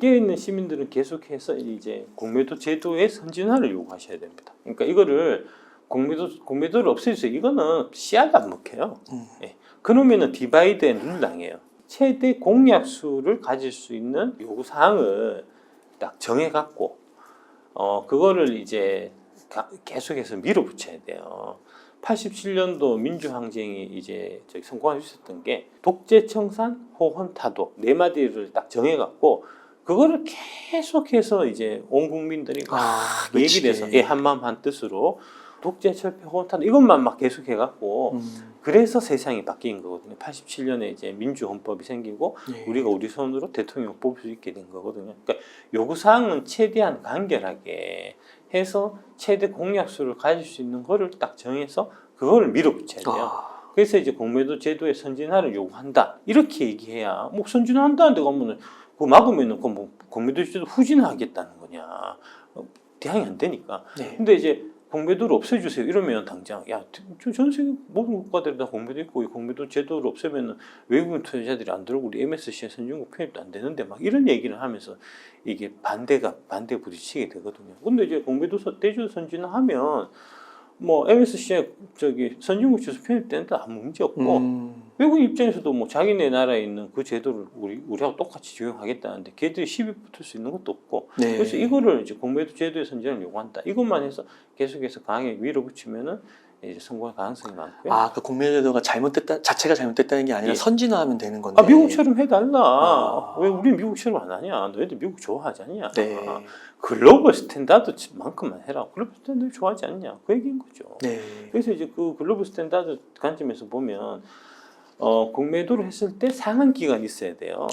밖에 있는 시민들은 계속해서 이제 공매도 제도의 선진화를 요구하셔야 됩니다. 그러니까 이거를 공매도를 없애주세요. 이거는 씨알도 안 먹혀요. 예. 그러면은 디바이드 앤 룰 당해요. 최대 공약수를 가질 수 있는 요구 사항을 딱 정해갖고 그거를 이제 계속해서 밀어붙여야 돼요. 87년도 민주항쟁이 이제 성공할 수 있었던 게 독재, 청산, 호헌, 타도 네 마디를 딱 정해갖고 그거를 계속해서 이제 온 국민들이 막 얘기를 해서 한마음 한뜻으로 독재, 철폐, 호헌, 타도 이것만 막 계속해갖고 그래서 세상이 바뀐 거거든요. 87년에 이제 민주헌법이 생기고 우리가 우리 손으로 대통령 뽑을 수 있게 된 거거든요. 그러니까 요구사항은 최대한 간결하게 해서 최대 공약수를 가질 수 있는 거를 딱 정해서 그거를 밀어붙여야 돼요. 그래서 이제 공매도 제도의 선진화를 요구한다. 이렇게 얘기해야 뭐 선진화한다는데 가면은 그거 막으면은 그 뭐 공매도 제도 후진하겠다는 거냐. 대항이 안 되니까. 근데 이제 공매도를 없애주세요. 이러면 당장 전 세계 모든 국가들이 다 공매도 있고 이 공매도 제도를 없애면 외국인 투자자들이 안 들어오고 우리 MSCI 선진국 편입도 안 되는데 막 이런 얘기를 하면서 이게 반대에 부딪히게 되거든요. 근데 이제 공매도 대주 선진화하면 뭐 MSCI 선진국 지수 편입되는데 아무 문제 없고 외국인 입장에서도 뭐 자기네 나라에 있는 그 제도를 우리하고 똑같이 적용하겠다는데 걔들이 시비 붙을 수 있는 것도 없고 그래서 이거를 이제 공매도 제도의 선진화를 요구한다. 이것만 해서 계속해서 강하게 밀어붙이면은 이제 성공할 가능성이 많고요. 그 공매도 제도가 자체가 잘못됐다는 게 아니라 선진화하면 되는 건데. 미국처럼 해달라. 왜 우리 미국처럼 안 하냐? 너희들 미국 좋아하지 않냐? 글로벌 스탠다드만큼만 해라. 글로벌 스탠다드 좋아하지 않냐? 그 얘기인 거죠. 그래서 이제 그 글로벌 스탠다드 관점에서 보면 공매도를 했을 때 상한 기간이 있어야 돼요.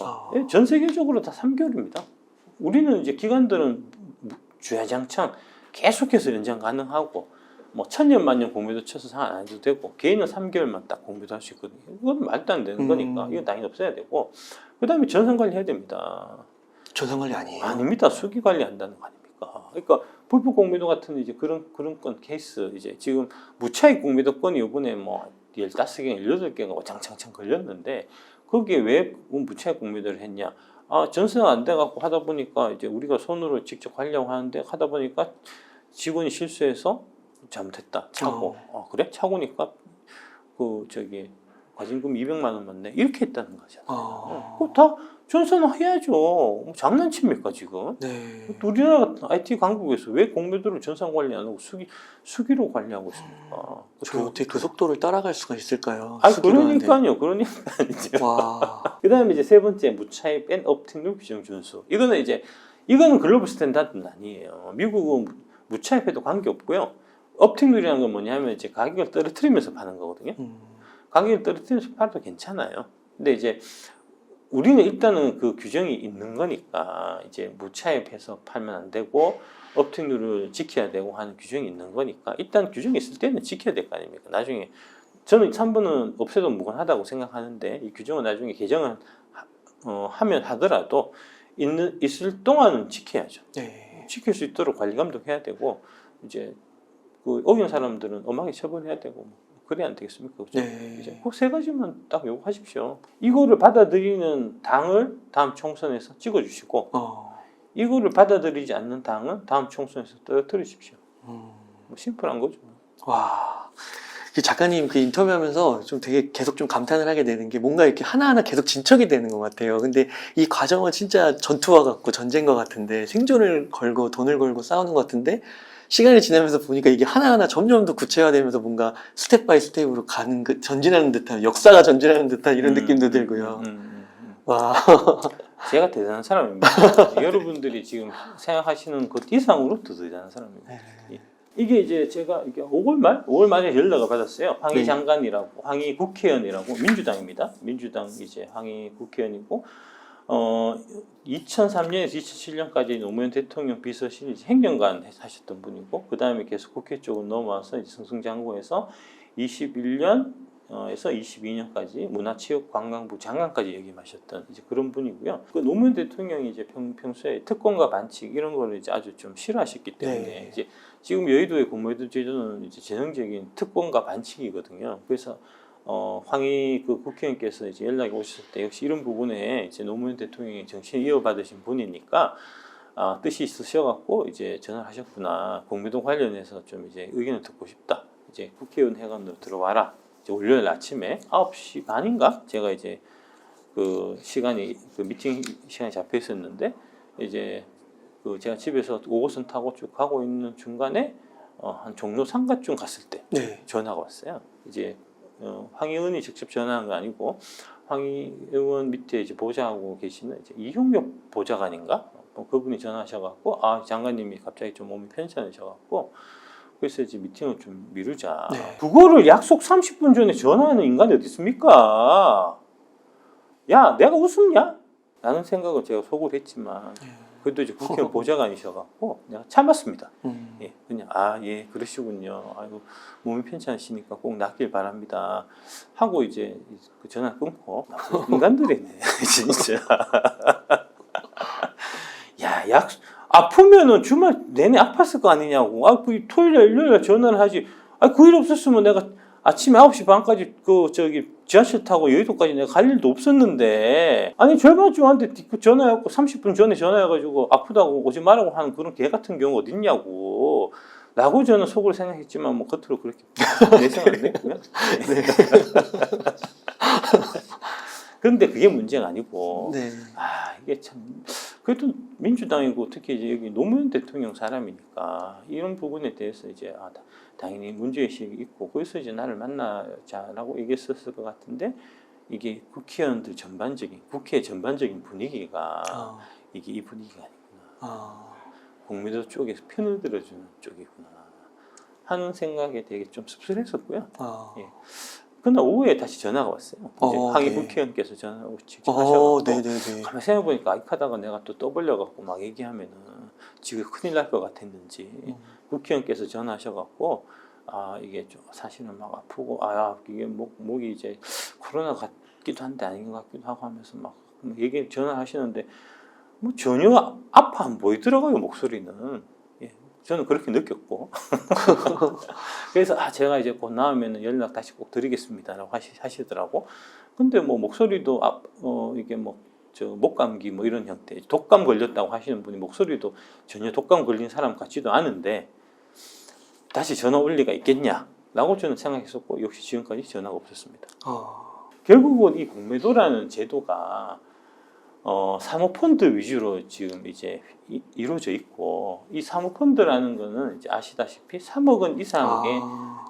전 세계적으로 다 3개월입니다. 우리는 이제 기간들은 주야장창 계속해서 연장 가능하고 뭐 1000년 만년 공매도 쳐서 상한 안 해도 되고 개인은 3개월만 딱 공매도 할 수 있거든요. 이건 말도 안 되는 거니까 이건 당연히 없어야 되고 그 다음에 전산 관리해야 됩니다. 전산 관리 아니에요? 아닙니다. 수기 관리한다는 거 아닙니까? 그러니까 불법 공매도 같은 이제 그런 건 케이스 이제 지금 무차익 공매도 건이 이번에 뭐 15개, 18개가 와장창창 걸렸는데 거기에 왜 무차익 공매도를 했냐? 전수가 안 돼갖고 하다 보니까 이제 우리가 손으로 직접 하려고 하는데 하다 보니까 직원이 실수해서 잘못했다. 차고. 그래? 차고니까 과징금 200만 원만 내. 이렇게 했다는 거잖아요. 그거 다 전수는 해야죠. 뭐 장난칩니까 지금? 우리나라 IT 강국에서 왜 공매도를 전산 관리 안 하고 수기로 관리하고 있습니까? 어떻게 그 속도를 따라갈 수가 있을까요? 그러니까요. 그 다음에 이제 세 번째 무차익 앤 업팅률 규정 준수. 이거는 글로벌 스탠다드는 아니에요. 미국은 무차익해도 관계 없고요. 업팅률이라는 건 뭐냐면 이제 가격을 떨어뜨리면서 파는 거거든요. 가격을 떨어뜨리면서 팔도 괜찮아요. 근데 이제 우리는 일단은 그 규정이 있는 거니까 이제 무차익해서 팔면 안 되고 업팅률을 지켜야 되고 하는 규정이 있는 거니까 일단 규정이 있을 때는 지켜야 될 거 아닙니까? 나중에 저는 3번은 없애도 무관하다고 생각하는데 이 규정은 나중에 개정을 하면 하더라도 있을 동안은 지켜야죠. 지킬 수 있도록 관리 감독해야 되고 이제 그 어긴 사람들은 엄하게 처벌해야 되고 그래야 안 되겠습니까? 그렇죠? 이제 꼭 세 가지만 딱 요구하십시오. 이거를 받아들이는 당을 다음 총선에서 찍어주시고 이거를 받아들이지 않는 당은 다음 총선에서 떨어뜨리십시오. 뭐 심플한 거죠. 작가님 그 인터뷰하면서 좀 되게 계속 좀 감탄을 하게 되는 게 뭔가 이렇게 하나하나 계속 진척이 되는 것 같아요. 근데 이 과정은 진짜 전투와 같고 전쟁인 것 같은데 생존을 걸고 돈을 걸고 싸우는 것 같은데 시간이 지나면서 보니까 이게 하나하나 점점 더 구체화되면서 뭔가 스텝 바이 스텝으로 가는 전진하는 듯한 역사가 전진하는 듯한 이런 느낌도 들고요. 제가 대단한 사람입니다. 여러분들이 지금 생각하시는 것 이상으로 더 대단한 사람입니다. 이게 이제 제가 5월 말에 연락을 받았어요. 황희 장관이라고, 황희 국회의원이라고 민주당입니다. 민주당 이제 황희 국회의원이고 2003년에서 2007년까지 노무현 대통령 비서실 행정관 하셨던 분이고 그 다음에 계속 국회 쪽으로 넘어와서 이제 승승장구해서 21년에서 22년까지 문화체육관광부 장관까지 역임하셨던 이제 그런 분이고요. 그 노무현 대통령이 이제 평소에 특권과 반칙 이런 거를 이제 아주 좀 싫어하셨기 때문에 이제 지금 여의도의 공매도 제도는 이제 전형적인 특권과 반칙이거든요. 그래서 황희 그 국회의원께서 이제 연락이 오셨을 때 역시 이런 부분에 이제 노무현 대통령이 정신을 이어받으신 분이니까 뜻이 있으셔갖고 이제 전화를 하셨구나. 공매도 관련해서 좀 이제 의견을 듣고 싶다. 이제 국회의원 회관으로 들어와라. 이제 월요일 아침에 9시 반인가 제가 이제 그 시간이 그 미팅 시간이 잡혀 있었는데 이제 그 제가 집에서 5호선 타고 쭉 가고 있는 중간에 한 종로 상가쯤 갔을 때 네. 전화가 왔어요. 이제 황희 의원이 직접 전화한 거 아니고 황희 의원 밑에 이제 보좌하고 계시는 이제 이용엽 보좌관인가 그분이 전화하셔갖고 장관님이 갑자기 좀 몸이 편찮으셔갖고 그래서 이제 미팅을 좀 미루자. 네. 그거를 약속 30분 전에 전화하는 인간이 어디 있습니까? 야, 내가 웃었냐? 라는 생각을 제가 속으로 했지만 그래도 이제 국회의원 보좌관이셔갖고 내가 참았습니다. 예, 그냥 예, 그러시군요. 아이고 몸이 편찮으시니까 꼭 낫길 바랍니다. 하고 이제 그 전화 끊고 인간들이네, 진짜. 야, 아프면은 주말 내내 아팠을 거 아니냐고. 그 토요일, 일요일에 전화를 하지. 그 일 없었으면 내가 아침에 9시 반까지 지하철 타고 여의도까지 내가 갈 일도 없었는데. 아니, 절반쯤한테 전화해갖고 30분 전에 전화해가지고 아프다고 오지 말라고 하는 그런 개 같은 경우 어딨냐고. 라고 저는 속으로 생각했지만 뭐 겉으로 그렇게 내생 안 됐고요. 네. 그런데 그게 문제가 아니고. 네. 이게 참. 그래도 민주당이고 특히 이제 여기 노무현 대통령 사람이니까 이런 부분에 대해서 이제 당연히 문제의식이 있고 그래서 이제 나를 만나자라고 얘기했었을 것 같은데 이게 국회의원들 전반적인 국회 전반적인 분위기가 이게 이 분위기가 아니구나. 공매도 쪽에서 편을 들어주는 쪽이구나 하는 생각에 되게 좀 씁쓸했었고요. 예. 그날 오후에 다시 전화가 왔어요. 이제 황희 네. 국회의원께서 전화를 직접 하셔서 네네네. 가만히 생각해보니까 하다가 내가 또 떠벌려갖고 막 얘기하면은 지금 큰일 날 것 같았는지 국회의원께서 전화하셔갖고 이게 좀 사실은 막 아프고 이게 목이 이제 코로나 같기도 한데 아닌 것 같기도 하고 하면서 막 전화하시는데 뭐 전혀 아파 안 보이더라고요 목소리는. 저는 그렇게 느꼈고 그래서 제가 이제 곧 나오면 연락 다시 꼭 드리겠습니다라고 하시더라고. 근데 뭐 목소리도 이게 목감기 이런 형태 독감 걸렸다고 하시는 분이 목소리도 전혀 독감 걸린 사람 같지도 않은데 다시 전화 올 리가 있겠냐라고 저는 생각했었고 역시 지금까지 전화가 없었습니다. 결국은 이 공매도라는 제도가 사모펀드 위주로 지금 이제 이루어져 있고 이 사모펀드라는 거는 이제 아시다시피 3억 원 이상의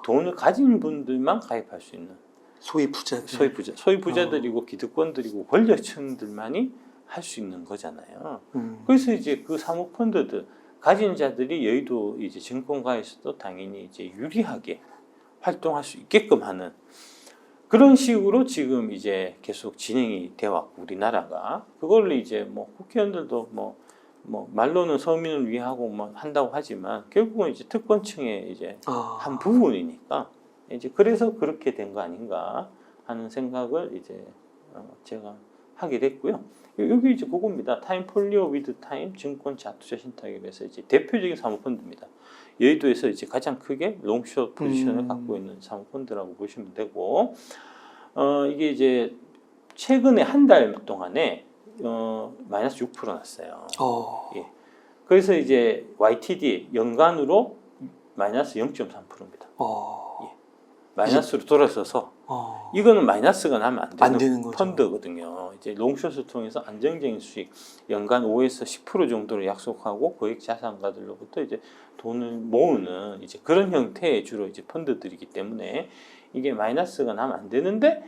돈을 가진 분들만 가입할 수 있는 소위 부자들이고 기득권들이고 권력층들만이 할 수 있는 거잖아요. 그래서 이제 그 사모펀드들 가진 자들이 여의도 이제 증권가에서도 당연히 이제 유리하게 활동할 수 있게끔 하는 그런 식으로 지금 이제 계속 진행이 되어 왔고 우리나라가 그걸 이제 국회의원들도 말로는 서민을 위하고 한다고 하지만 결국은 이제 특권층의 이제 한 부분이니까 이제 그래서 그렇게 된 거 아닌가 하는 생각을 이제 제가 하게 됐고요. 여기 이제 그겁니다. 타임 폴리오 위드 타임 증권 자투자 신탁앱에서 이제 대표적인 사모펀드입니다. 여의도에서 이제 가장 크게 롱숏 포지션을 갖고 있는 사모펀드라고 보시면 되고, 이게 이제 최근에 한 달 동안에 마이너스 6% 났어요. 예. 그래서 이제 YTD 연간으로 마이너스 0.3%입니다. 예. 마이너스로 돌아서서 이거는 마이너스가 나면 안 되는 펀드거든요. 이제 롱숏을 통해서 안정적인 수익 연간 5에서 10% 정도를 약속하고 고액 자산가들로부터 이제 돈을 모으는 이제 그런 형태의 주로 이제 펀드들이기 때문에 이게 마이너스가 나면 안 되는데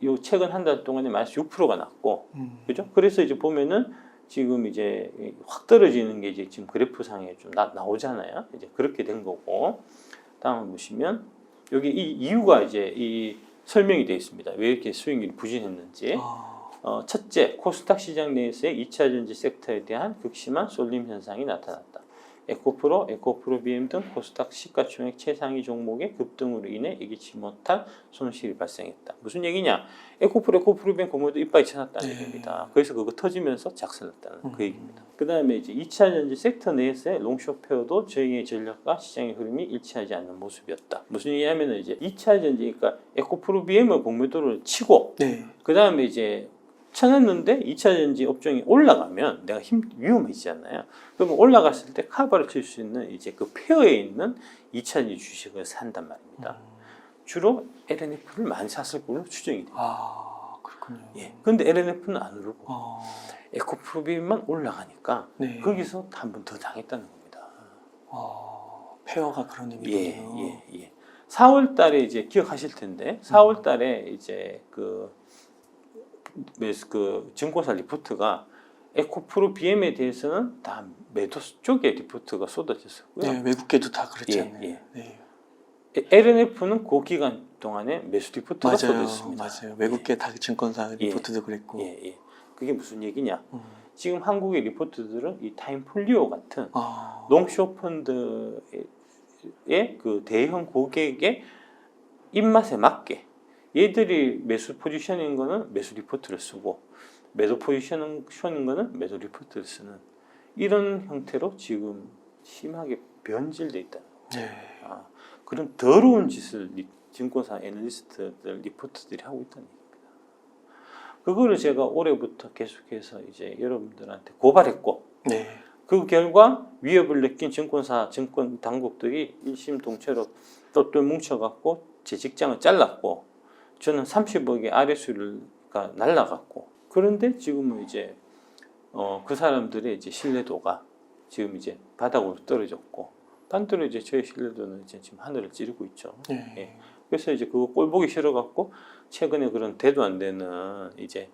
요 최근 한 달 동안에 마이너스 6%가 났고, 그죠? 그래서 이제 보면은 지금 이제 확 떨어지는 게 이제 지금 그래프상에 좀 나오잖아요. 이제 그렇게 된 거고, 다음 보시면 여기 이 이유가 이제 이 설명이 되어 있습니다. 왜 이렇게 수익률이 부진했는지. 첫째, 코스닥 시장 내에서의 2차 전지 섹터에 대한 극심한 쏠림 현상이 나타났다. 에코프로, 에코프로 BM 등 코스닥 시가총액 최상위 종목의 급등으로 인해 예기치 못한 손실이 발생했다. 무슨 얘기냐? 에코프로, 에코프로 BM 공모도 이빨이 쳐놨다는 네. 얘기입니다. 그래서 그거 터지면서 작살났다는 그 얘기입니다. 그 다음에 이제 2차 전지 섹터 내에서의 롱숏 페어도 저희의 전략과 시장의 흐름이 일치하지 않는 모습이었다. 무슨 얘기냐면은 이제 2차 전지, 그러니까 에코프로 BM의 공매도를 치고 네. 그 다음에 이제 쳐놨는데 2차 전지 업종이 올라가면 내가 위험해지잖아요. 그러면 올라갔을 때 카바를 칠 수 있는 이제 그 페어에 있는 2차 전지 주식을 산단 말입니다. 주로 LNF를 많이 샀을 걸로 추정이 됩니다. 아, 그렇군요. 예. 근데 LNF는 안 오르고 아, 에코프로비만 올라가니까 네. 거기서 한 번 더 당했다는 겁니다. 페어가 그런 의미군요. 예. 4월 달에 이제 기억하실 텐데 4월 달에 이제 그 증권사 리포트가 에코프로 BM에 대해서는 다 매도 쪽에 리포트가 쏟아졌었고요. 네, 외국계도 다 그렇지 않나요? 예. 네. LNF는 그 기간 동안에 매수 리포트가 맞아요. 쏟아졌습니다. 맞아요. 외국계 다 증권사 리포트도 그랬고. 예. 그게 무슨 얘기냐? 지금 한국의 리포트들은 이 타임폴리오 같은 롱숏 펀드의 그 대형 고객의 입맛에 맞게 얘들이 매수 포지션인 거는 매수 리포트를 쓰고 매도 포지션인 거는 매도 리포트를 쓰는 이런 형태로 지금 심하게 변질돼 있다는 거예요. 네. 그런 더러운 짓을 증권사 애널리스트들 리포트들이 하고 있다는 얘기입니다. 그거를 제가 올해부터 계속해서 이제 여러분들한테 고발했고 네. 그 결과 위협을 느낀 증권사 증권 당국들이 일심동체로 똘똘 뭉쳐갖고 제 직장을 잘랐고 저는 30억의 RSU가 날라갔고 그런데 지금은 이제 그 사람들의 이제 신뢰도가 지금 이제 바닥으로 떨어졌고 반대로 이제 저의 신뢰도는 이제 지금 하늘을 찌르고 있죠. 네. 예. 그래서 이제 그거 꼴 보기 싫어갖고 최근에 그런 대도 안 되는 이제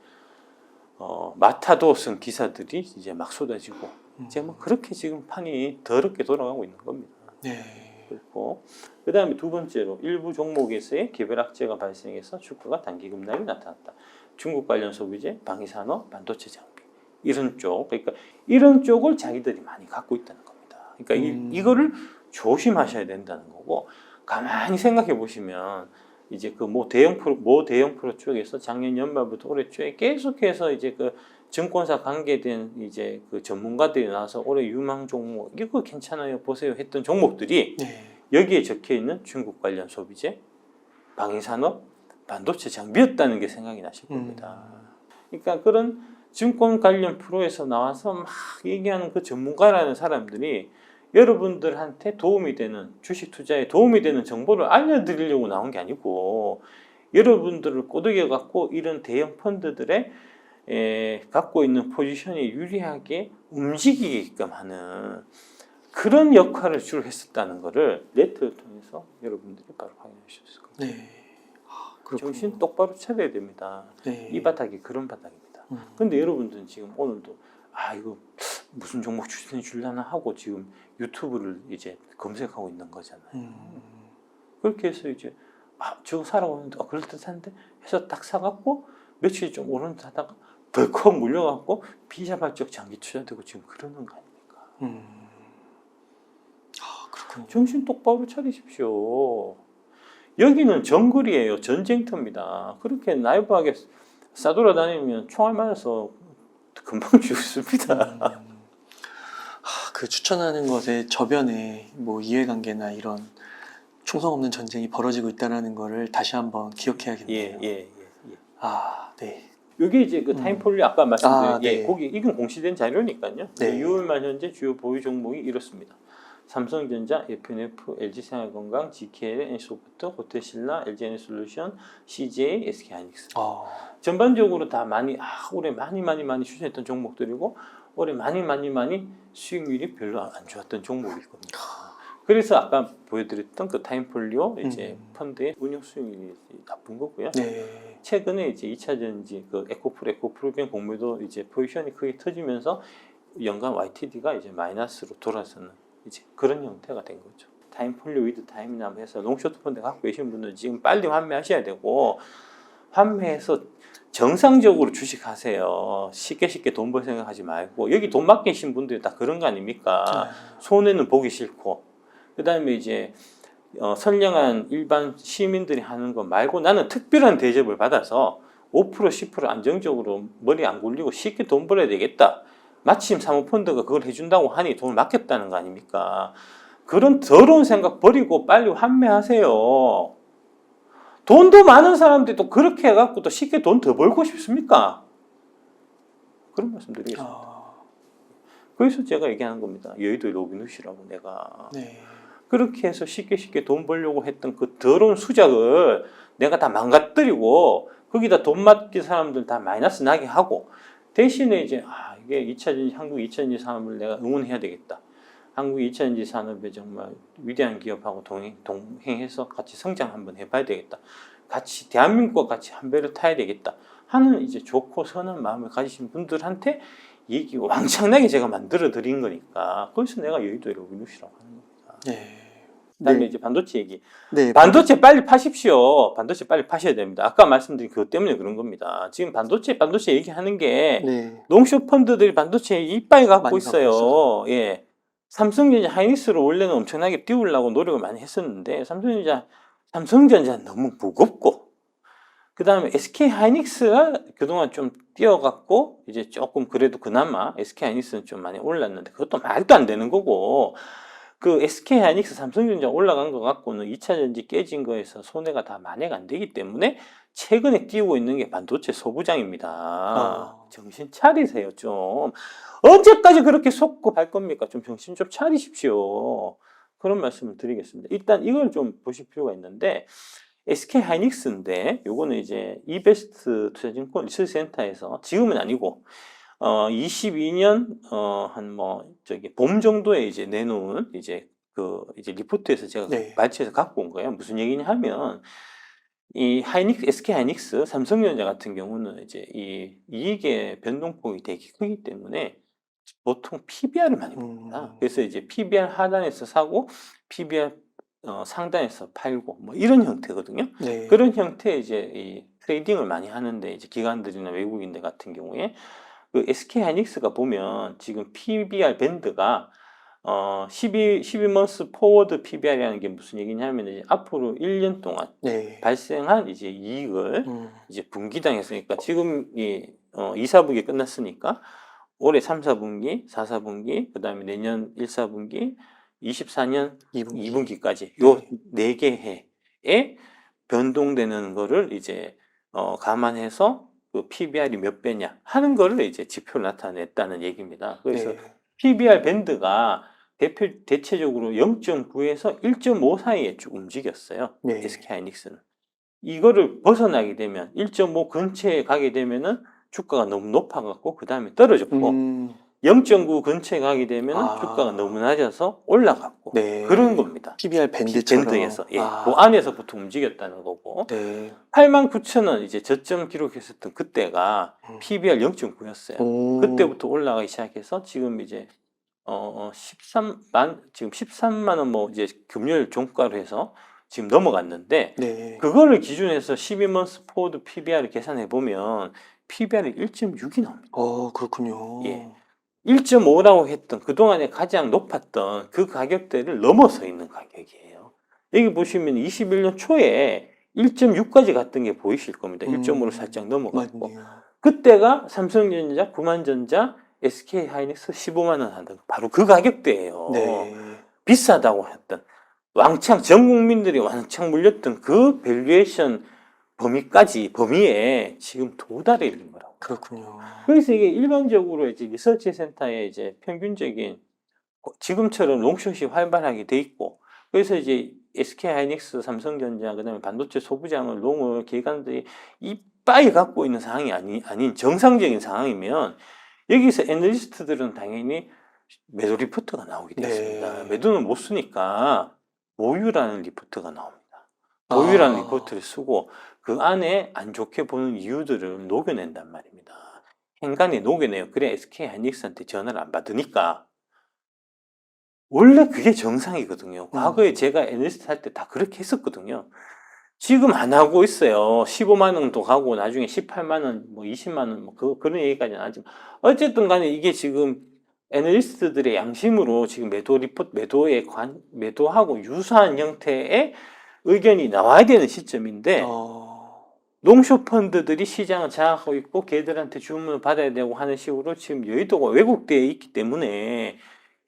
마타도 쓴 기사들이 이제 막 쏟아지고 이제 뭐 그렇게 지금 판이 더럽게 돌아가고 있는 겁니다. 네. 그렇고 그 다음에 두 번째로 일부 종목에서의 개별 악재가 발생해서 주가가 단기 급락이 나타났다. 중국 관련 소비재, 방위산업, 반도체 장비 이런 쪽 그러니까 이런 쪽을 자기들이 많이 갖고 있다는 겁니다. 그러니까 이거를 조심하셔야 된다는 거고 가만히 생각해 보시면 이제 그 모 대형 프로 쪽에서 작년 연말부터 올해 초에 계속해서 이제 그 증권사 관계된 이제 그 전문가들이 나와서 올해 유망 종목 이거 괜찮아요 보세요 했던 종목들이 네. 여기에 적혀 있는 중국 관련 소비재, 방위산업, 반도체 장비였다는 게 생각이 나실 겁니다. 그러니까 그런 증권 관련 프로에서 나와서 막 얘기하는 그 전문가라는 사람들이 여러분들한테 도움이 되는 주식 투자에 도움이 되는 정보를 알려드리려고 나온 게 아니고 여러분들을 꼬드겨 갖고 이런 대형 펀드들의 갖고 있는 포지션이 유리하게 움직이게끔 하는 그런 역할을 주로 했었다는 것을 네트를 통해서 여러분들이 바로 확인하실 수 있을 겁니다. 네. 정신 똑바로 차려야 됩니다. 네. 이 바닥이 그런 바닥입니다. 근데 여러분들은 지금 오늘도 이거 무슨 종목 추천해 주려나 하고 지금 유튜브를 이제 검색하고 있는 거잖아요. 그렇게 해서 이제 저거 사라고 하는데 그럴듯한데 해서 딱 사갖고 며칠 좀 오른 듯 하다가 덜컥 물려갖고 비자발적 장기 투자되고 지금 그러는 거 아닙니까? 그렇군요. 정신 똑바로 차리십시오. 여기는 정글이에요. 전쟁터입니다. 그렇게 나이브하게 싸돌아다니면 총알 맞아서 금방 죽습니다. 그 추천하는 것의 저변에 뭐 이해관계나 이런 충성 없는 전쟁이 벌어지고 있다는 거를 다시 한번 기억해야겠네요. 예. 네. 이게 이제 그 타임폴리 아까 말씀드린 네. 거기 이건 공시된 자료니까요. 네. 6월 말 현재 주요 보유 종목이 이렇습니다. 삼성전자, FNF, LG생활건강, GKL, NC소프트, 호텔신라, LG에너지솔루션, CJ, SK하이닉스. 전반적으로 다 올해 많이 추천했던 종목들이고 올해 많이 수익률이 별로 안 좋았던 종목일 겁니다. 그래서 아까 보여드렸던 그 타임폴리오 이제 펀드의 운용 수익률이 나쁜 거고요. 네. 최근에 이제 2차 전지 그 에코프로비엔 공매도 이제 포지션이 크게 터지면서 연간 YTD가 이제 마이너스로 돌아서는 이제 그런 형태가 된 거죠. 타임폴리오 위드 타임이나 해서 롱쇼트 펀드 갖고 계신 분들 지금 빨리 환매하셔야 되고 환매해서 정상적으로 주식하세요. 쉽게 돈 벌 생각하지 말고. 여기 돈 맡기신 분들이 다 그런 거 아닙니까? 손해는 보기 싫고. 그 다음에 이제 선량한 일반 시민들이 하는 거 말고 나는 특별한 대접을 받아서 5% 10% 안정적으로 머리 안 굴리고 쉽게 돈 벌어야 되겠다. 마침 사모펀드가 그걸 해준다고 하니 돈을 맡겼다는 거 아닙니까? 그런 더러운 생각 버리고 빨리 환매하세요. 돈도 많은 사람들이 또 그렇게 해갖고 또 쉽게 돈 더 벌고 싶습니까? 그런 말씀 드리겠습니다. 그래서 제가 얘기하는 겁니다. 여의도의 로빈훗이라고 내가. 네. 그렇게 해서 쉽게 돈 벌려고 했던 그 더러운 수작을 내가 다 망가뜨리고 거기다 돈 맡긴 사람들 다 마이너스 나게 하고 대신에 이제 이게 2차전지, 한국 2차전지 산업을 내가 응원해야 되겠다. 한국 2차전지 산업에 정말 위대한 기업하고 동행해서 같이 성장 한번 해봐야 되겠다. 같이 대한민국과 같이 한 배를 타야 되겠다 하는 이제 좋고 선한 마음을 가지신 분들한테 얘기 왕창나게 제가 만들어 드린 거니까 그래서 내가 여의도의 로빈훗이라고 하는 겁니다. 네. 그다음에 네. 이제 반도체 얘기. 네. 반도체 빨리 파십시오. 반도체 빨리 파셔야 됩니다. 아까 말씀드린 그것 때문에 그런 겁니다. 지금 반도체 얘기하는 게 네. 롱숏 펀드들이 반도체 이빨 갖고 많이 있어요. 예. 삼성전자 하이닉스를 원래는 엄청나게 띄우려고 노력을 많이 했었는데 삼성전자는 너무 무겁고 그 다음에 SK 하이닉스가 그동안 좀 뛰어갔고 이제 조금 그래도 그나마 SK 하이닉스는 좀 많이 올랐는데 그것도 말도 안 되는 거고 그 SK 하이닉스 삼성전자 올라간 거 갖고는 2차전지 깨진 거에서 손해가 다 만회가 안 되기 때문에 최근에 띄우고 있는 게 반도체 소부장입니다. 정신 차리세요 좀. 언제까지 그렇게 속고 갈 겁니까? 좀 정신 좀 차리십시오. 그런 말씀을 드리겠습니다. 일단 이걸 좀 보실 필요가 있는데 SK 하이닉스인데 요거는 이제 이베스트 투자증권 리서치센터에서 지금은 아니고 22년 봄 정도에 이제 내놓은 이제 이제 리포트에서 제가 네. 발췌해서 갖고 온 거예요. 무슨 얘기냐 하면 이 SK 하이닉스, 삼성전자 같은 경우는 이제 이 이익의 변동폭이 되게 크기 때문에 보통 PBR을 많이 봅니다. 그래서 이제 PBR 하단에서 사고 PBR 상단에서 팔고 뭐 이런 형태거든요. 네. 그런 형태의 이제 이 트레이딩을 많이 하는데 이제 기관들이나 외국인들 같은 경우에 그 SK 하이닉스가 보면 지금 PBR 밴드가 12months 포워드 PBR이라는 게 무슨 얘기냐면 이제 앞으로 1년 동안 네. 발생한 이제 이익을 이제 분기당 했으니까 지금 2, 4분기 끝났으니까 올해 3, 4분기, 4, 4분기, 그 다음에 내년 1, 4분기, 24년 2분기까지 요 4개 해에 변동되는 거를 이제 감안해서 그 PBR이 몇 배냐 하는 거를 이제 지표로 나타냈다는 얘기입니다. 그래서 PBR 밴드가 대체적으로 0.9에서 1.5 사이에 쭉 움직였어요. 네. SK 하이닉스는. 이거를 벗어나게 되면 1.5 근처에 가게 되면은 주가가 너무 높아갖고 그 다음에 떨어졌고 0.9 근처에 가게 되면 주가가 너무 낮아서 올라갔고 네. 그런 겁니다. PBR 밴드처럼. 밴드에서 그 안에서부터 움직였다는 거고 네. 89,000원 이제 저점 기록했었던 그때가 PBR 0.9였어요. 그때부터 올라가기 시작해서 지금 이제 13만 원 뭐 이제 금요일 종가로 해서 지금 넘어갔는데 네. 그거를 기준해서 12months 포워드 PBR을 계산해 보면 PBR이 1.6이 나옵니다. 그렇군요. 예. 1.5라고 했던 그동안에 가장 높았던 그 가격대를 넘어서 있는 가격이에요. 여기 보시면 21년 초에 1.6까지 갔던 게 보이실 겁니다. 1.5로 살짝 넘어갔고 맞네요. 그때가 삼성전자, 구만전자, SK 하이닉스 15만 원 하던 바로 그 가격대예요. 네. 비싸다고 했던 왕창 전 국민들이 왕창 물렸던 그 밸류에이션 범위에 지금 도달해 있는 거라고. 그렇군요. 그래서 이게 일반적으로 이제 리서치 센터에 이제 평균적인 지금처럼 롱숏이 활발하게 돼 있고 그래서 이제 SK 하이닉스, 삼성전자 그다음에 반도체 소부장을 롱을 기관들이 이빠이 갖고 있는 상황이 아닌 정상적인 상황이면 여기서 애널리스트들은 당연히 매도 리포트가 나오게 됐습니다. 네. 매도는 못 쓰니까 모유라는 리포트가 나옵니다. 모유라는 리포트를 쓰고 그 안에 안 좋게 보는 이유들을 녹여낸단 말입니다. 행간에 녹여내요. 그래 SK 하이닉스한테 전화를 안 받으니까. 원래 그게 정상이거든요. 과거에 제가 애널리스트 할 때 다 그렇게 했었거든요. 지금 안 하고 있어요. 15만 원도 가고 나중에 18만 원, 뭐 20만 원, 뭐 그런 얘기까지는 하지만 어쨌든 간에 이게 지금 애널리스트들의 양심으로 지금 매도하고 유사한 형태의 의견이 나와야 되는 시점인데 롱숏 펀드들이 시장을 장악하고 있고 걔들한테 주문을 받아야 되고 하는 식으로 지금 여의도가 왜곡되어 있기 때문에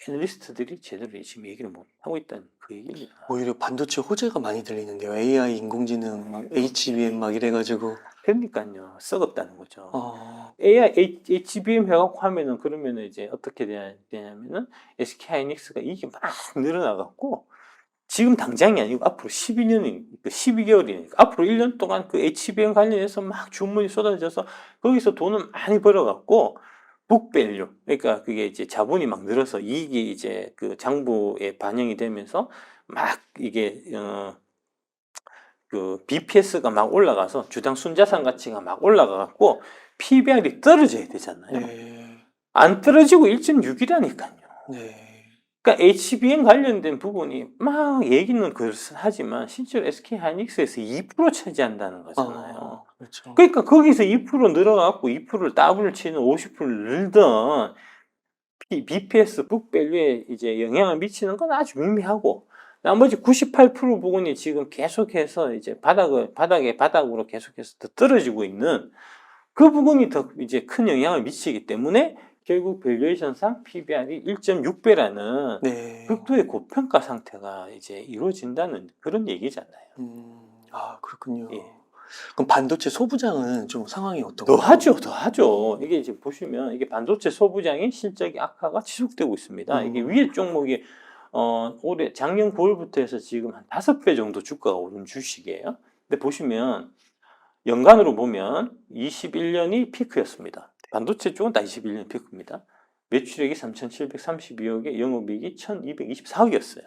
애널리스트들이 제대로 지금 얘기를 못 하고 있다는 그 얘기입니다. 오히려 반도체 호재가 많이 들리는데요. AI, 인공지능, 막 HBM 막 이래가지고. 그러니까요, 썩었다는 거죠. AI, HBM 해갖고 하면은 그러면은 이제 어떻게 되냐면은 SK하이닉스가 이게 막 늘어나갖고 지금 당장이 아니고 앞으로 12개월이니까 앞으로 1년 동안 그 HBM 관련해서 막 주문이 쏟아져서 거기서 돈을 많이 벌어갖고 북밸류, 그러니까 그게 이제 자본이 막 늘어서 이익이 이제 그 장부에 반영이 되면서 막 이게 그 BPS가 막 올라가서 주당 순자산 가치가 막 올라가갖고 PBR이 떨어져야 되잖아요. 네. 안 떨어지고 1.6이라니까요. 네. 그러니까 HBM 관련된 부분이 막 얘기는 하지만 실제로 SK하이닉스에서 2% 차지한다는 거잖아요. 그렇죠. 그러니까 거기서 2% 늘어갖고 2%를 더블 치는 50%를 늘던 BPS 북밸류에 이제 영향을 미치는 건 아주 미미하고 나머지 98% 부분이 지금 계속해서 이제 바닥으로 계속해서 더 떨어지고 있는 그 부분이 더 이제 큰 영향을 미치기 때문에 결국 밸류에이션상 PBR이 1.6배라는 네. 극도의 고평가 상태가 이제 이루어진다는 그런 얘기잖아요. 그렇군요. 예. 그럼 반도체 소부장은 좀 상황이 어떤가요? 더 하죠. 이게 이제 보시면 이게 반도체 소부장의 실적이 악화가 지속되고 있습니다. 이게 위에 종목이 올해 작년 9월부터 해서 지금 한 5배 정도 주가가 오른 주식이에요. 근데 보시면 연간으로 보면 21년이 피크였습니다. 반도체 쪽은 다 21년 피크입니다. 매출액이 3,732억에 영업이익이 1,224억이었어요.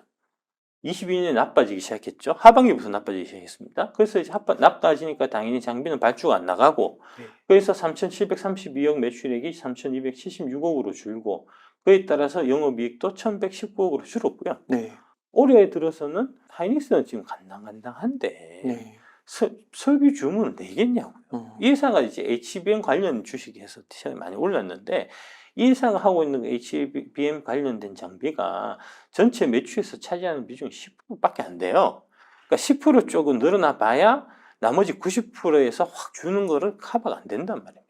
22년에 나빠지기 시작했죠. 하반기부터 나빠지기 시작했습니다. 그래서 이제 나빠지니까 당연히 장비는 발주가 안 나가고, 그래서 3,732억 매출액이 3,276억으로 줄고, 그에 따라서 영업이익도 1,119억으로 줄었고요. 네. 올해 들어서는 하이닉스는 지금 간당간당한데 네. 설비 주문을 내겠냐고요. 이 회사가 이제 HBM 관련 주식에서 시장이 많이 올랐는데 이 회사가 하고 있는 HBM 관련된 장비가 전체 매출에서 차지하는 비중이 10%밖에 안 돼요. 그러니까 10% 쪽은 늘어나 봐야 나머지 90%에서 확 주는 거를 커버가 안 된단 말입니다.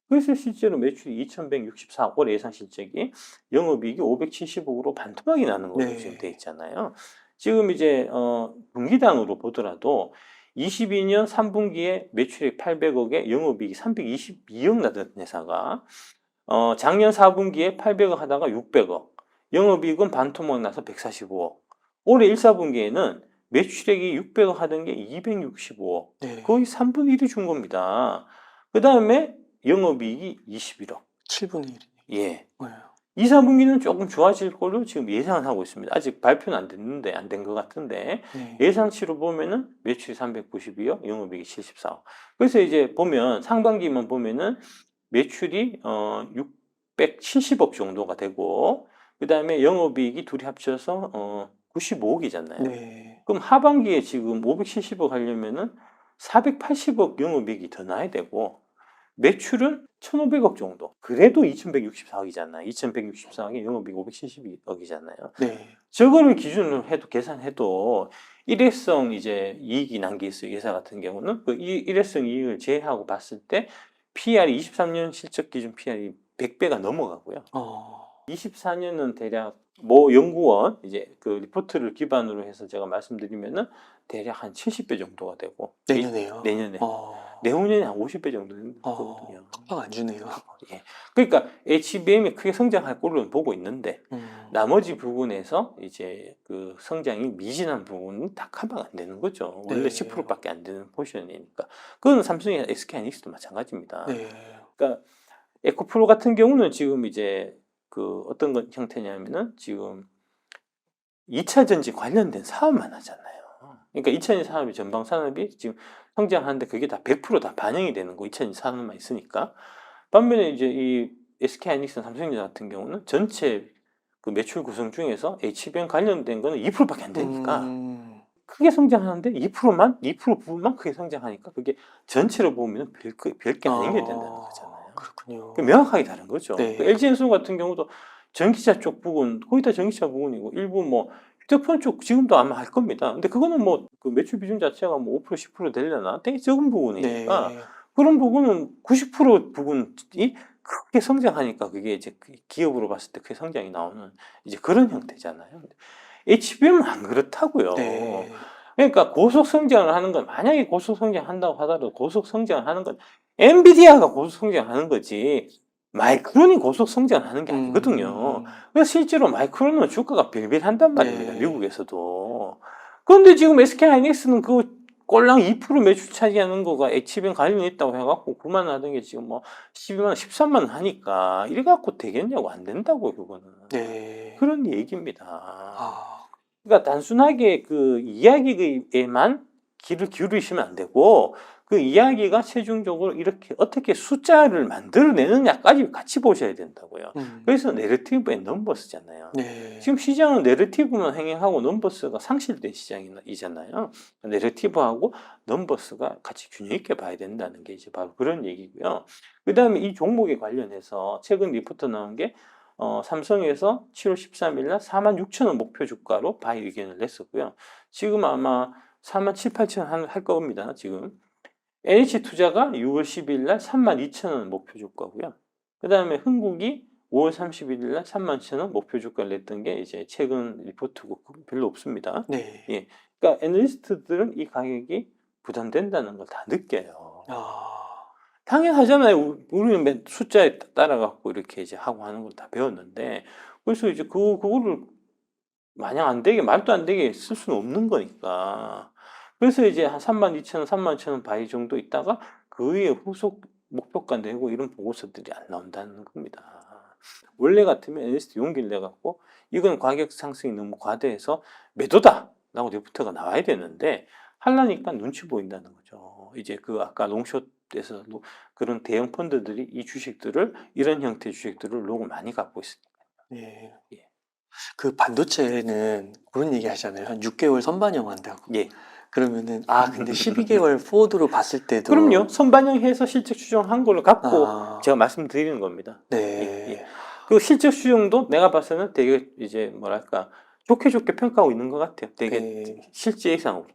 그래서 실제로 매출이 2,164억, 올해 예상 실적이 영업이익이 570억으로 반토막이 나는 걸로 지금 돼 있잖아요. 지금 이제 분기당으로 보더라도 22년 3분기에 매출액 800억에 영업이익이 322억 나던 회사가 작년 4분기에 800억 하다가 600억, 영업이익은 반토막 나서 145억. 올해 1, 4분기에는 매출액이 600억 하던 게 265억. 거의 3분의 1이 준 겁니다. 그 다음에 영업이익이 21억. 7분의 1. 예. 2, 4분기는 조금 좋아질 걸로 지금 예상을 하고 있습니다. 아직 발표는 안 됐는데, 안 된 것 같은데, 예상치로 보면은 매출이 392억, 영업이익이 74억. 그래서 이제 보면, 상반기만 보면은 매출이 670억 정도가 되고, 그 다음에 영업이익이 둘이 합쳐서 95억이잖아요. 그럼 하반기에 지금 570억 하려면은 480억 영업이익이 더 나야 되고, 매출은 1,500억 정도. 그래도 2,164억이잖아요. 2,164억에 영업이익 572억이잖아요. 저거를 기준으로 계산해도 일회성 이제 이익이 난 게 있어요. 회사 같은 경우는 그 일회성 이익을 제외하고 봤을 때 PR이 23년 실적 기준 PR이 100배가 넘어가고요. 24년은 대략 뭐 연구원 이제 그 리포트를 기반으로 해서 제가 말씀드리면은 대략 한 70배 정도가 되고 내년에요. 내년에 내후년에 한 50배 정도 되는 거거든요. 깜빡 안 주네요. 예. 그러니까 HBM이 크게 성장할 걸로 보고 있는데 나머지 부분에서 이제 그 성장이 미진한 부분은 다 커버가 안 되는 거죠. 원래 10%밖에 안 되는 포지션이니까. 그건 삼성이나 SK하이닉스도 마찬가지입니다. 그러니까 에코프로 같은 경우는 지금 이제 그 어떤 형태냐면은 지금 2차 전지 관련된 사업만 하잖아요. 그러니까 2차 전지 산업이 전방 산업이 지금 성장하는데 그게 다 100% 반영이 되는 거 2차 전지 산업만 있으니까. 반면에 이제 이 SK하이닉스, 삼성전자 같은 경우는 전체 그 매출 구성 중에서 HBM 관련된 거는 2%밖에 안 되니까 크게 성장하는데 2% 부분만 크게 성장하니까 그게 전체로 보면 별게 아닌 게 된다는 거잖아요. 그렇군요. 명확하게 다른 거죠. 네. 그 LG엔솔 같은 경우도 전기차 쪽 부분 거의 다 전기차 부분이고 일부 뭐 휴대폰 쪽 지금도 아마 할 겁니다. 근데 그거는 뭐 그 매출 비중 자체가 뭐 5% 10% 되려나 되게 적은 부분이니까 네. 그런 부분은 90% 부분이 크게 성장하니까 그게 이제 기업으로 봤을 때 크게 성장이 나오는 이제 그런 형태잖아요. HBM은 안 그렇다고요. 네. 그러니까 고속 성장을 하는 건 만약에 고속 성장한다고 하더라도 고속 성장을 하는 건 엔비디아가 고속 성장하는 거지 마이크론이 고속 성장하는 게 아니거든요. 그래서 실제로 마이크론은 주가가 빌빌한단 말입니다. 네. 미국에서도. 그런데 지금 SK하이닉스는 그 꼴랑 2% 매출 차지하는 거가 HBM 관련이 있다고 해갖고 9만 원 하던 게 지금 뭐 12만 원, 13만 원 하니까 이래 갖고 되겠냐고 안 된다고요, 그거는. 네. 그런 얘기입니다. 아, 그러니까 단순하게 그 이야기에만 귀를 기울이시면 안 되고 그 이야기가 최종적으로 이렇게 어떻게 숫자를 만들어내느냐까지 같이 보셔야 된다고요. 그래서 내러티브 앤 넘버스잖아요. 네. 지금 시장은 내러티브만 행행하고 넘버스가 상실된 시장이잖아요. 내러티브하고 넘버스가 같이 균형 있게 봐야 된다는 게 이제 바로 그런 얘기고요. 그 다음에 이 종목에 관련해서 최근 리포트 나온 게 삼성에서 7월 13일 날 46,000원 목표 주가로 바이 의견을 냈었고요. 지금 아마 47,000원 할 겁니다. 지금. NH투자가 6월 10일 날 32,000원 목표 주가고요. 그 다음에 흥국이 5월 31일 날 31,000원 목표 주가를 냈던 게 이제 최근 리포트고 별로 없습니다. 네. 예. 그러니까 애널리스트들은 이 가격이 부담된다는 걸 다 느껴요. 당연하잖아요. 우리는 숫자에 따라갖고 이렇게 이제 하고 하는 걸 다 배웠는데, 그래서 이제 그거를 마냥 안 되게, 말도 안 되게 쓸 수는 없는 거니까. 그래서 이제 한 32,000원, 31,000원 바이 정도 있다가 그 위에 후속 목표가 내고 이런 보고서들이 안 나온다는 겁니다. 원래 같으면 애널리스트 용기를 내갖고 이건 가격 상승이 너무 과대해서 매도다! 라고 리포트가 나와야 되는데, 하려니까 눈치 보인다는 거죠. 이제 그 아까 롱숏에서 그런 대형 펀드들이 이 주식들을 이런 형태의 주식들을 너무 많이 갖고 있습니다. 네. 예. 그 반도체는 그런 얘기 하잖아요. 한 6개월 선반영한다고. 예. 그러면은 근데 12개월 포워드로 봤을 때도 그럼요. 선반영해서 실적 추정한 걸로 갖고 제가 말씀드리는 겁니다. 네. 예. 그 실적 추정도 내가 봐서는 되게 이제 뭐랄까 좋게 평가하고 있는 것 같아요. 되게 네. 실제 이상으로.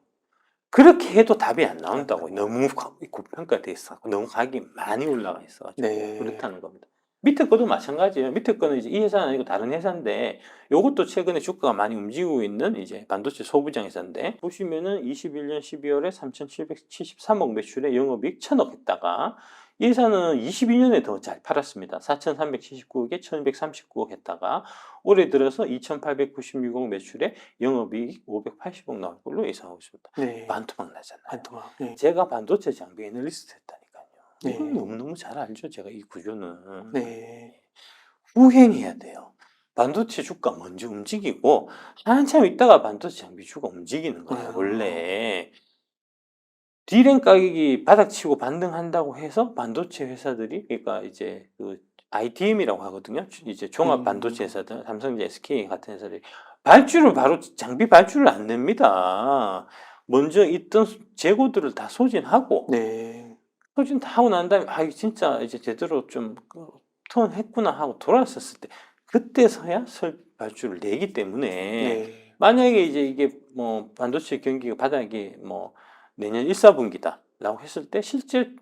그렇게 해도 답이 안 나온다고. 너무 고평가돼 있어. 너무 가격이 많이 올라가 있어가지고 네. 그렇다는 겁니다. 밑에 거도 마찬가지예요. 밑에 거는 이제 이 회사는 아니고 다른 회사인데 이것도 최근에 주가가 많이 움직이고 있는 이제 반도체 소부장 회사인데 보시면은 21년 12월에 3,773억 매출에 영업이익 1,000억 했다가 이 회사는 22년에 더 잘 팔았습니다. 4,379억에 1,239억 했다가 올해 들어서 2,896억 매출에 영업이익 580억 나올 걸로 예상하고 있습니다. 네. 반토막 나잖아요. 반토막. 네. 제가 반도체 장비 애널리스트 했다니까요. 네. 이건 너무너무 잘 알죠. 제가 이 구조는. 네. 후행해야 돼요. 반도체 주가 먼저 움직이고 한참 있다가 반도체 장비 주가 움직이는 거예요. 원래. D램 가격이 바닥치고 반등한다고 해서 반도체 회사들이 그러니까 이제 그 IDM이라고 하거든요. 이제 종합 반도체 회사들, 삼성전자, SK 같은 회사들이 바로 장비 발주를 안 냅니다. 먼저 있던 재고들을 다 소진하고 네. 소진 다 하고 난 다음에 진짜 이제 제대로 좀 턴했구나 하고 돌아섰을 때 그때서야 발주를 내기 때문에 네. 만약에 이제 이게 뭐 반도체 경기가 바닥이 뭐 내년 1, 4분기다라고 했을 때 실제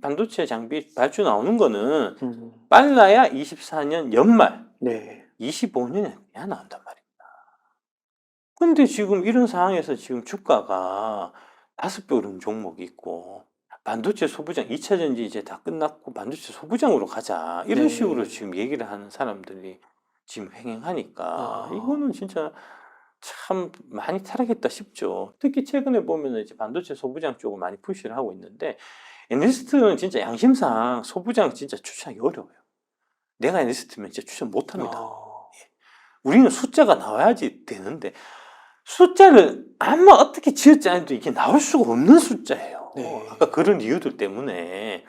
반도체 장비 발주 나오는 거는 빨라야 24년 연말, 네. 25년에 나온단 말입니다. 근데 지금 이런 상황에서 지금 주가가 5배 오른 종목이 있고 반도체 소부장 2차 전지 이제 다 끝났고 반도체 소부장으로 가자 이런 네. 식으로 지금 얘기를 하는 사람들이 지금 횡행하니까 이거는 진짜 참 많이 타락했다 싶죠. 특히 최근에 보면 이제 반도체 소부장 쪽을 많이 푸시를 하고 있는데 애널리스트는 진짜 양심상 소부장 진짜 추천하기 어려워요. 내가 애널리스트면 진짜 추천 못합니다. 우리는 숫자가 나와야지 되는데 숫자를 아마 어떻게 지었지 않아도 이게 나올 수가 없는 숫자예요. 네. 아까 그런 이유들 때문에.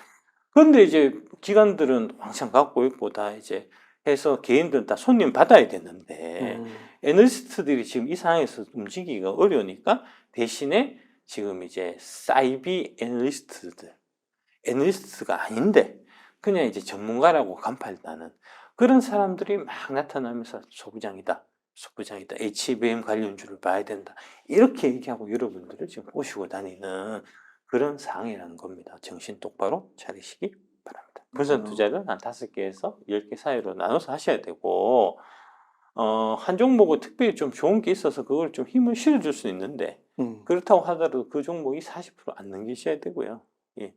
그런데 이제 기관들은 왕창 갖고 있고 다 이제 해서 개인들은 다 손님 받아야 되는데 애널리스트들이 지금 이 상황에서 움직이기가 어려우니까 대신에 지금 이제 사이비 애널리스트가 아닌데 그냥 이제 전문가라고 간판나는 그런 사람들이 막 나타나면서 소부장이다. HBM 관련주를 봐야 된다. 이렇게 얘기하고 여러분들을 지금 꼬시고 다니는 그런 상황이라는 겁니다. 정신 똑바로 차리시기 바랍니다. 분산 투자를 한 5개에서 10개 사이로 나눠서 하셔야 되고 한 종목은 특별히 좀 좋은 게 있어서 그걸 좀 힘을 실어줄 수 있는데 그렇다고 하더라도 그 종목이 40% 안 넘기셔야 되고요. 예.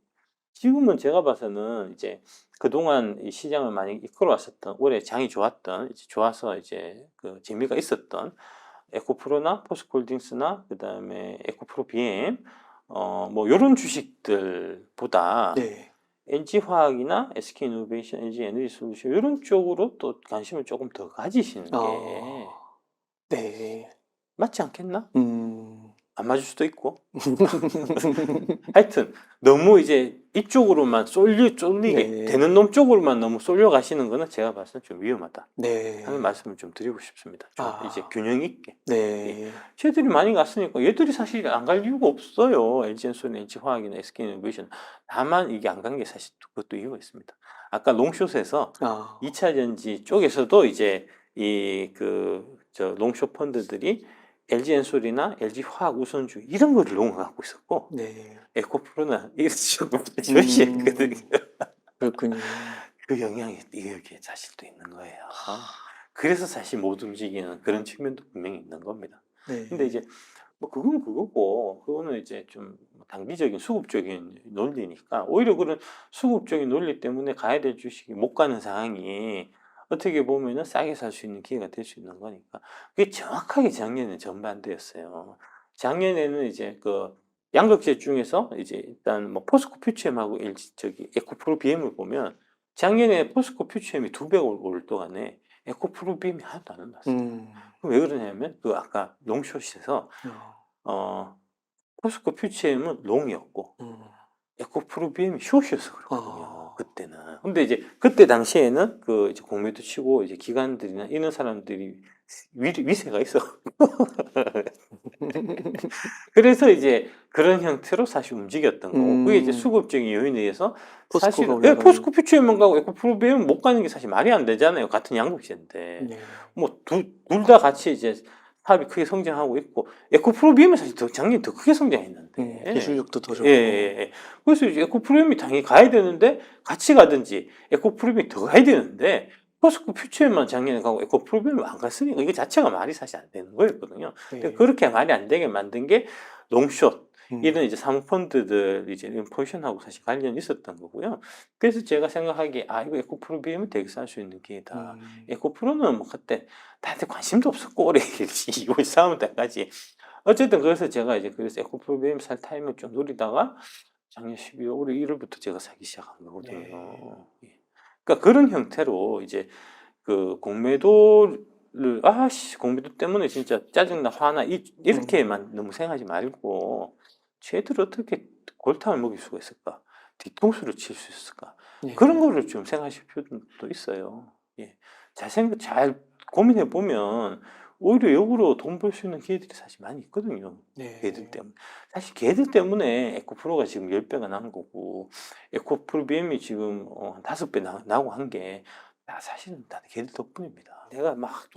지금은 제가 봐서는 이제 그동안 이 시장을 많이 이끌어왔었던 올해 장이 좋았던 좋아서 이제 그 재미가 있었던 에코프로나 포스코홀딩스나 그다음에 에코프로 BM 뭐 이런 주식들보다 네. NG화학이나 SK이노베이션, NG에너지솔루션 이런 쪽으로 또 관심을 조금 더 가지시는 게 네. 맞지 않겠나? 안 맞을 수도 있고. 하여튼 너무 이제 이쪽으로만 쏠리게 네. 되는 놈 쪽으로만 너무 쏠려 가시는 거는 제가 봤을 때 좀 위험하다 네. 하는 말씀을 좀 드리고 싶습니다. 좀 이제 균형 있게. 네. 쟤들이 많이 갔으니까 얘들이 사실 안 갈 이유가 없어요. LG엔솔, LG화학이나 SK이노베이션. 다만 이게 안 간 게 사실 그것도 이유가 있습니다. 아까 롱숏에서 2차 전지 쪽에서도 이제 롱숏 펀드들이 LG엔솔이나 LG화학 우선주 이런 거를 롱하고 있었고 네. 에코프로나 이런 쪽으로 절시했거든요. 그렇군요. 그 영향이 여기에 사실 또 있는 거예요. 그래서 사실 못 움직이는 그런 측면도 분명히 있는 겁니다. 네. 근데 이제 뭐 그건 그거고 그거는 이제 좀 단기적인 수급적인 논리니까 오히려 그런 수급적인 논리 때문에 가야 될 주식이 못 가는 상황이 어떻게 보면은 싸게 살 수 있는 기회가 될 수 있는 거니까 그게 정확하게 작년에 전반대였어요. 작년에는 이제 그 양극재 중에서 이제 일단 뭐 포스코 퓨처엠하고 에코프로 BM을 보면 작년에 포스코 퓨처엠이 2배 오를 동안에 에코프로 BM이 하나도 안 올랐어요. 그럼 왜 그러냐면 그 아까 롱숏에서 포스코 퓨처엠은 롱이었고 에코프로 BM이 숏이어서 그렇거든요. 그때는. 근데 이제 그때 당시에는 그 이제 공매도 치고 이제 기관들이나 이런 사람들이 위세가 있어. 그래서 이제 그런 형태로 사실 움직였던 거고 그게 이제 수급적인 요인에 의해서 사실 포스코 퓨처엠만 가고 에코프로 BM은 못 가는 게 사실 말이 안 되잖아요. 같은 양극재인데 뭐 둘 다 같이 이제 사업이 크게 성장하고 있고 에코프로 BM이 사실 작년에 더 크게 성장했는데 기술력도 더 좋고 그래서 이제 에코프로비엠이 당연히 가야 되는데 같이 가든지 에코프로비엠이 더 가야 되는데 포스코 퓨처엠만 작년에 가고 에코프로비엠이 안 갔으니까 이게 자체가 말이 사실 안 되는 거였거든요. 근데 그렇게 말이 안 되게 만든 게 롱숏 이런 이제 사모펀드들 이제 이런 포지션하고 사실 관련이 있었던 거고요. 그래서 제가 생각하기에 이거 에코프로비엠은 되게 살 수 있는 기회다. 에코프로는 뭐 그때 나한테 관심도 없었고 오래 24년 때까지 어쨌든 그래서 제가 이제 그래서 에코프로비엠 살 타임을 좀 노리다가 작년 12월 올해 1월부터 제가 사기 시작한 거거든요. 그러니까 그런 형태로 이제 그 공매도를 공매도 때문에 진짜 짜증나 화나 이렇게만 너무 생각하지 말고 쟤들 어떻게 골탕을 먹일 수가 있을까? 뒤통수를 칠 수 있을까? 그런 거를 좀 생각하실 필요도 있어요. 잘 고민해 보면 오히려 역으로 돈 벌 수 있는 기회들이 사실 많이 있거든요. 걔들 때문에. 사실 걔들 때문에 에코프로가 지금 10배가 난 거고, 에코프로 BM이 지금 5배 나고 한 게, 사실은 다 걔들 덕분입니다. 내가 막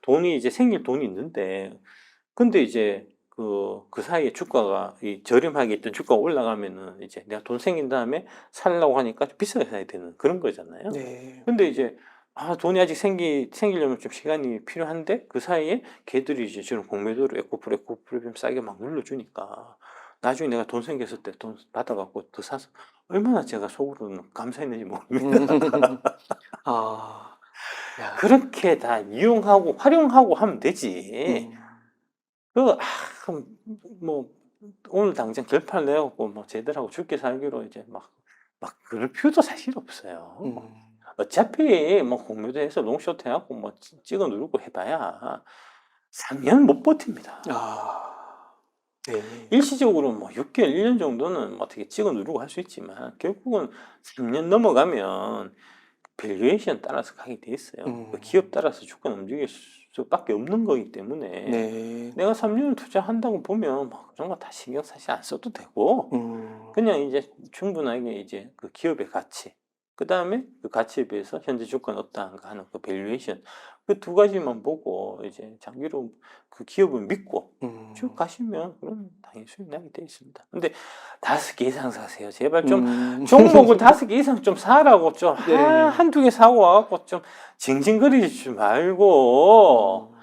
돈이 이제 생길 돈이 있는데, 근데 이제 그 사이에 주가가 저렴하게 있던 주가가 올라가면은 이제 내가 돈 생긴 다음에 살려고 하니까 좀 비싸게 사야 되는 그런 거잖아요. 근데 이제 돈이 아직 생기려면 좀 시간이 필요한데 그 사이에 걔들이 이제 저런 공매도를 에코프로 좀 싸게 막 눌러주니까 나중에 내가 돈 생겼을 때 돈 받아갖고 더 사서 얼마나 제가 속으로는 감사했는지 모릅니다. 그렇게 다 이용하고 활용하고 하면 되지. 그럼 뭐 오늘 당장 결판 내갖고 뭐 쟤들하고 죽게 살기로 이제 막 그럴 필요도 사실 없어요. 어차피 뭐 공매도해서 롱숏 해갖고 뭐 찍어 누르고 해봐야 3년 못 버팁니다. 일시적으로 뭐 6개월, 1년 정도는 뭐 어떻게 찍어 누르고 할 수 있지만 결국은 3년 넘어가면 밸류에이션 따라서 가게 돼 있어요. 그 기업 따라서 주가 움직일 수밖에 없는 거기 때문에 네. 내가 3년을 투자한다고 보면 막 그런 거 다 신경 사실 안 써도 되고 그냥 이제 충분하게 이제 그 기업의 가치, 그 다음에 그 가치에 비해서 현재 주가는 어떠한가 하는 그 밸류에이션, 그 두 가지만 보고 이제 장기로 그 기업을 믿고 쭉 가시면 그럼 당연히 수익 나게 돼 있습니다. 근데 5개 이상 사세요. 제발 좀 종목을 5개 이상 좀 사라고 좀 네. 한두 개 사고 와갖고 좀 징징거리지 말고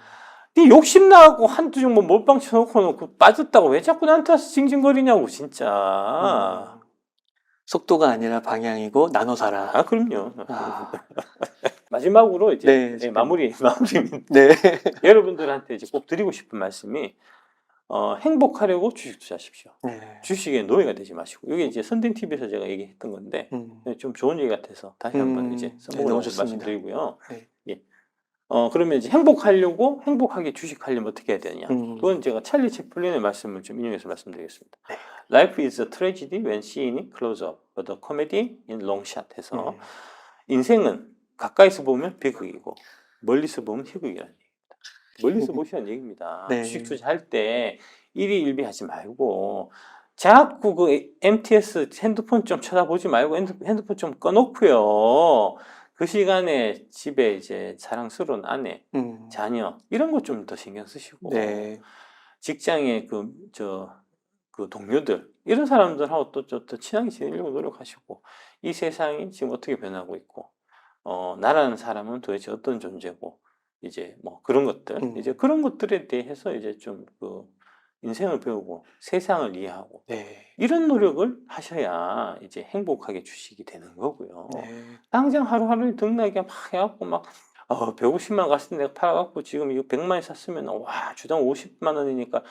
네 욕심 나갖고 한두 종목 몰빵 쳐놓고는 그 빠졌다고 왜 자꾸 나한테 와서 징징거리냐고 진짜. 속도가 아니라 방향이고 나눠 살아. 아 그럼요. 아. 마지막으로 이제 네, 마무리 네. 여러분들한테 이제 꼭 드리고 싶은 말씀이 행복하려고 주식 투자하십시오. 네. 주식의 노예가 되지 마시고, 이게 이제 선댕 TV에서 제가 얘기했던 건데 좀 좋은 얘기 같아서 다시 한번 이제 네, 써보고 너무 좋습니다. 말씀드리고요. 네. 예. 그러면 이제 행복하게 주식하려면 어떻게 해야 되느냐? 그건 제가 찰리 채플린의 말씀을 좀 인용해서 말씀드리겠습니다. 네. Life is a tragedy when seen close up, but a comedy in long shot 해서 인생은 가까이서 보면 비극이고 멀리서 보면 희극이라는 얘기입니다. 멀리서 보시라는 얘기입니다. 네. 주식 투자할 때 일희일비하지 말고 자꾸 그 MTS 핸드폰 좀 쳐다보지 말고 핸드폰 좀 꺼놓고요. 그 시간에 집에 이제 사랑스러운 아내, 자녀 이런 거 좀 더 신경 쓰시고 네. 직장의 그 동료들 이런 사람들하고 또 더 친하게 지내려고 노력하시고 이 세상이 지금 어떻게 변하고 있고 나라는 사람은 도대체 어떤 존재고 이제 뭐 그런 것들 이제 그런 것들에 대해서 이제 좀 그 인생을 배우고 세상을 이해하고 네. 이런 노력을 하셔야 이제 행복하게 주식이 되는 거고요. 네. 당장 하루하루 등락이 막 해갖고 막 150만 갔을 때 내가 팔아갖고 지금 이거 100만에 샀으면 와 주당 50만 원이니까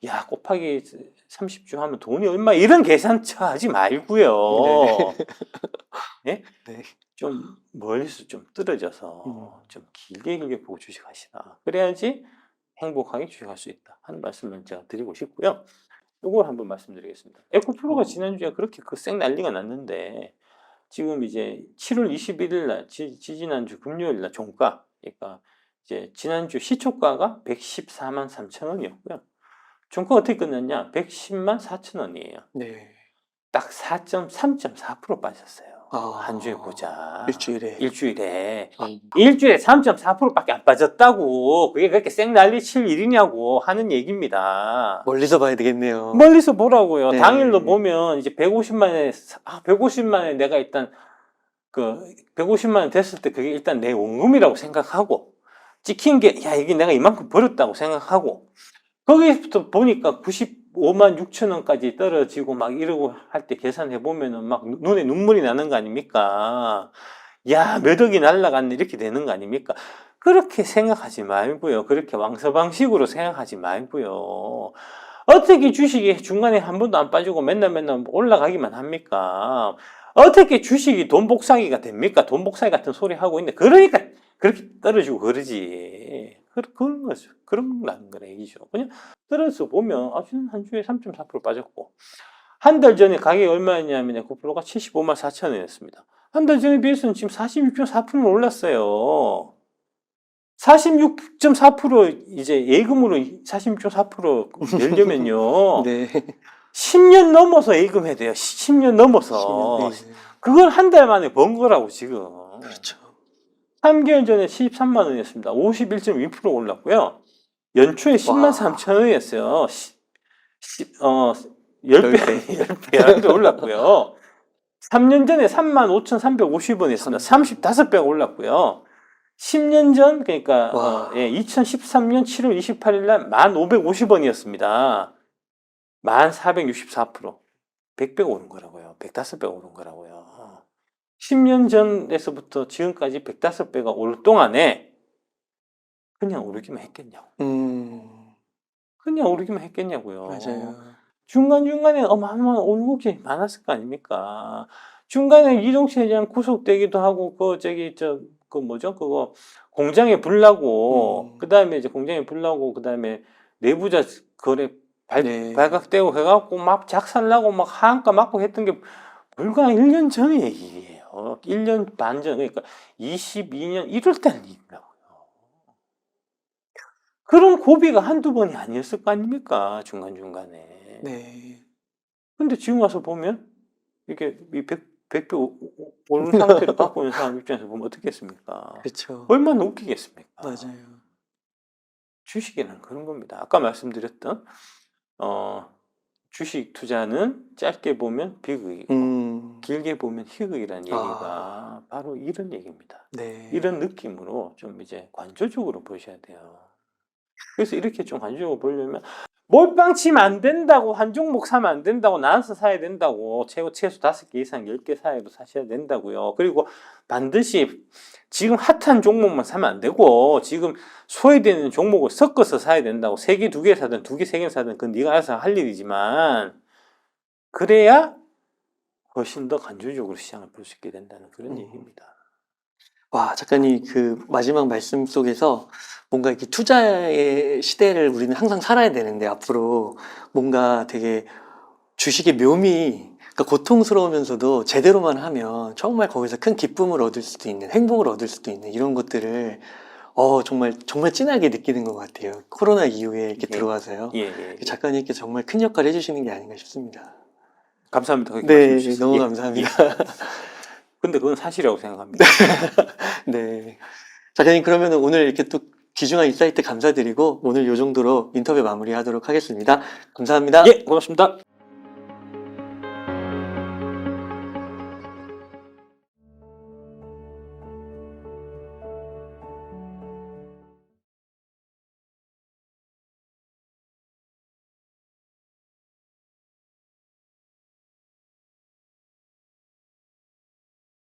야 곱하기 30주 하면 돈이 얼마 이런 계산차 하지 말고요. 네. 네? 좀 멀리서 좀 떨어져서 좀 길게 보고 주식하시라. 그래야지 행복하게 주식할 수 있다 하는 말씀을 제가 드리고 싶고요. 이걸 한번 말씀드리겠습니다. 에코프로가 지난주에 그렇게 쌩 난리가 났는데 지금 이제 7월 21일 날 지난주 금요일 날 종가, 그러니까 이제 지난주 시초가가 114만 3천 원이었고요. 종가가 어떻게 끝났냐? 110만 4천 원이에요. 네. 딱 3.4% 빠졌어요. 아. 한 주에 보자. 일주일에. 일주일에 3.4%밖에 안 빠졌다고. 그게 그렇게 쌩 난리 칠 일이냐고 하는 얘기입니다. 멀리서 봐야 되겠네요. 멀리서 보라고요. 네. 당일로 보면 이제 150만에 내가 일단 그 150만 원 됐을 때 그게 일단 내 원금이라고 생각하고 찍힌 게 야 이게 내가 이만큼 벌었다고 생각하고 거기서부터 보니까 95만 6천 원까지 떨어지고 막 이러고 할 때 계산해 보면은 막 눈에 눈물이 나는 거 아닙니까? 야, 몇 억이 날라갔네 이렇게 되는 거 아닙니까? 그렇게 생각하지 말고요. 그렇게 왕서방식으로 생각하지 말고요. 어떻게 주식이 중간에 한 번도 안 빠지고 맨날 올라가기만 합니까? 어떻게 주식이 돈 복사기가 됩니까? 돈 복사기 같은 소리 하고 있는데 그러니까 그렇게 떨어지고 그러지. 그런 거죠. 그런라는 거라 얘기죠. 그냥 떨어져 보면 한 주에 3.4% 빠졌고 한 달 전에 가격이 얼마였냐면 에코프로가 75만 4천 원이었습니다. 한 달 전에 비해서는 지금 46.4% 올랐어요. 46.4% 이제 예금으로 46.4% 내려면요. 네. 10년 넘어서 예금해야 돼요. 10년 넘어서. 10년, 네. 그걸 한 달 만에 번 거라고 지금. 그렇죠. 3개월 전에 73만 원이었습니다. 51.2% 올랐고요. 연초에 10만 3천 원이었어요. 10배, 10배 올랐고요. 3년 전에 3만 5,350원이었습니다. 35배가 올랐고요. 10년 전, 그러니까 2013년 7월 28일 날 1,550원이었습니다. 1,464%. 100배가 오른 거라고요. 105배가 오른 거라고요. 10년 전에서부터 지금까지 105배가 오를 동안에 그냥 오르기만 했겠냐고. 그냥 오르기만 했겠냐고요. 맞아요. 중간중간에 어마어마한 오르곡이 많았을 거 아닙니까? 중간에 이동식 회장 구속되기도 하고, 그거 공장에 불나고, 그 다음에 이제 공장에 불나고, 그 다음에 내부자 거래 발각되고 해갖고 막 작살나고 막 하한가 맞고 했던 게 불과 1년 전의 얘기예요. 있어요. 1년 반 전, 그러니까 22년 1월 달에 있다고요. 그런 고비가 한두 번이 아니었을 거 아닙니까? 중간중간에. 네. 근데 지금 와서 보면 이게 이 100배 오른 상태를 갖고 있는 사람 입장에서 보면 어떻겠습니까? 그렇죠. 얼마나 웃기겠습니까? 맞아요. 주식이란 그런 겁니다. 아까 말씀드렸던 주식 투자는 짧게 보면 비극이고 길게 보면 희극이라는 얘기가 바로 이런 얘기입니다. 네. 이런 느낌으로 좀 이제 관조적으로 보셔야 돼요. 그래서 이렇게 좀 관조적으로 보려면 몰빵 치면 안 된다고, 한 종목 사면 안 된다고, 나눠서 사야 된다고, 최소 5개 이상 10개 사야도 사셔야 된다고요. 그리고 반드시 지금 핫한 종목만 사면 안 되고, 지금 소외되는 종목을 섞어서 사야 된다고. 3개, 2개 사든 2개, 3개 사든 그건 네가 알아서 할 일이지만, 그래야 훨씬 더 간접적으로 시장을 볼 수 있게 된다는 그런 얘기입니다. 와, 작가님 그 마지막 말씀 속에서 뭔가 이렇게 투자의 시대를 우리는 항상 살아야 되는데 앞으로 뭔가 되게 주식의 묘미, 그러니까 고통스러우면서도 제대로만 하면 정말 거기서 큰 기쁨을 얻을 수도 있는, 행복을 얻을 수도 있는 이런 것들을 정말 진하게 느끼는 것 같아요. 코로나 이후에 이렇게 들어와서요. 작가님께서 정말 큰 역할을 해주시는 게 아닌가 싶습니다. 감사합니다. 네, 너무 감사합니다. 근데 그건 사실이라고 생각합니다. 네. 작가님, 그러면 오늘 이렇게 또 귀중한 인사이트 감사드리고 오늘 이 정도로 인터뷰 마무리하도록 하겠습니다. 감사합니다. 예, 고맙습니다.